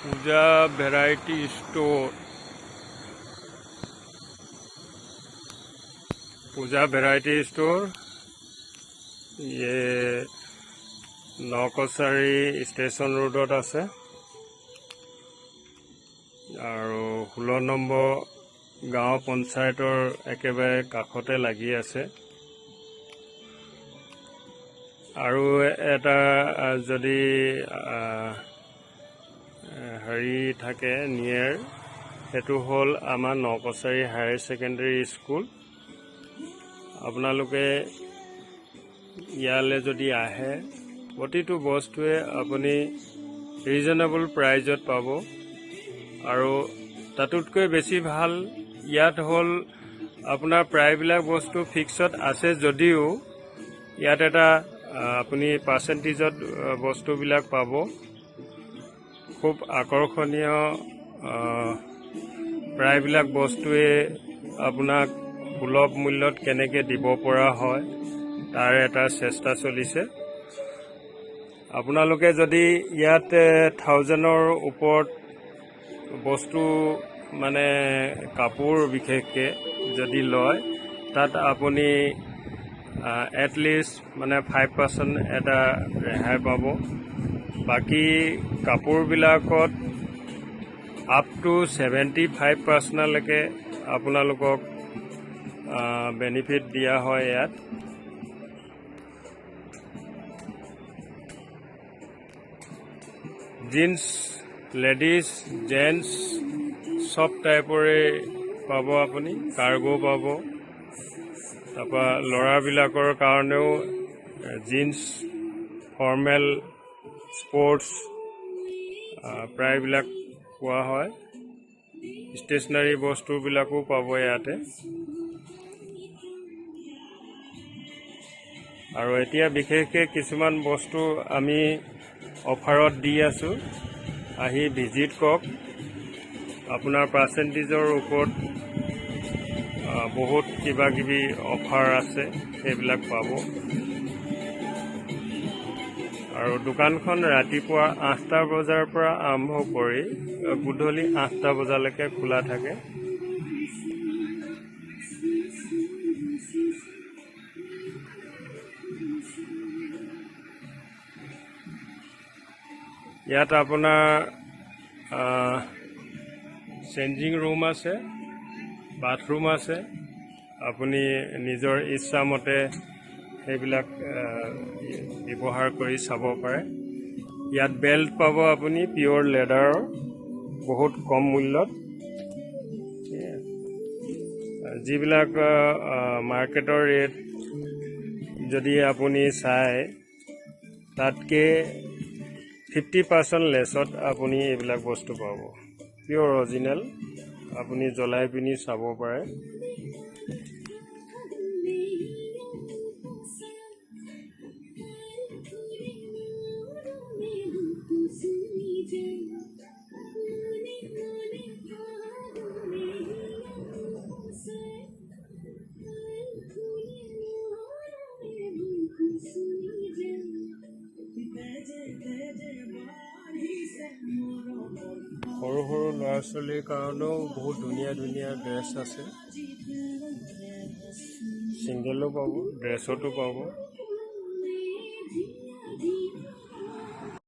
पूजा variety store. पूजा variety store ये नौकचारी station रोडत আছে আৰু 16 নম্বৰ গাঁও পঞ্চায়তৰ একেবাৰে কাষতে লাগি আছে। আৰু এটা যদি হেৰি থাকে নিয়াৰ হেতু হল আমাৰ নৌকচাৰী হায়াৰ সেকেন্ডাৰী স্কুল। আপোনালোকে ইয়ালে যদি আহে প্ৰতিটো বস্তুৱে আপুনি ৰিজনেবল প্ৰাইজত পাব আৰু তাতকৈ বেছি ভাল ইয়াত হল আপোনাৰ প্ৰায়বিলাক বস্তু ফিক্সড আছে যদিও ইয়াত এটা আপুনি পাৰ্সেন্টেজত বস্তুবিলাক পাব। খুব আকৰ্ষণীয় প্ৰায়বিলাক বস্তুৱে আপোনাক সুলভ মূল্যত কেনেকৈ দিব পৰা হয় তাৰ এটা চেষ্টা চলিছে। আপোনালোকে যদি ইয়াত 1000ৰ ওপৰত বস্তু মানে কাপোৰ বিশেষকৈ যদি লয় তাত আপুনি এটলিষ্ট মানে 5% এটা ৰেহাই পাব। বাকি কাপোৰবিলাকত আপ টু 75% লৈকে আপোনালোকক বেনিফিট দিয়া হয়। ইয়াত জিন্স লেডিজ জেন্টস সব টাইপৰে পাব। আপুনি কাৰ্গো পাব। তাৰপৰা ল'ৰাবিলাকৰ কাৰণেও জিন্স ফৰ্মেল স্পৰ্টস প্ৰায়বিলাক পোৱা হয়। ষ্টেচনাৰী বস্তুবিলাকো পাব ইয়াতে। আৰু এতিয়া বিশেষকৈ কিছুমান বস্তু আমি অফাৰত দি আছো, আহি ভিজিট কৰক। আপোনাৰ পাৰ্সেন্টেজৰ ওপৰত বহুত কিবা কিবি অফাৰ আছে, সেইবিলাক পাব। আৰু দোকানখন ৰাতিপুৱা 8টা বজাৰ পৰা আৰম্ভ কৰি গধূলি 8টা বজালৈকে খোলা থাকে। ইয়াত আপোনাৰ চেঞ্জিং ৰুম আছে, বাথৰুম আছে। আপুনি নিজৰ ইচ্ছামতে সেইবিলাক ব্যৱহাৰ কৰি চাব পাৰে। ইয়াত বেল্ট পাব আপুনি পিয়ৰ লেডাৰৰ, বহুত কম মূল্যত। যিবিলাক মাৰ্কেটৰ ৰেট যদি আপুনি চায় তাতকে 50% লেছত আপুনি এইবিলাক বস্তু পাব। পিয়ৰ অৰিজিনেল, আপুনি জ্বলাই পিনি চাব পাৰে। সৰু সৰু ল'ৰা ছোৱালীৰ কাৰণেও বহুত ধুনীয়া ধুনীয়া ড্ৰেছ আছে। ছিংগলো পাব, ড্ৰেছতো পাব।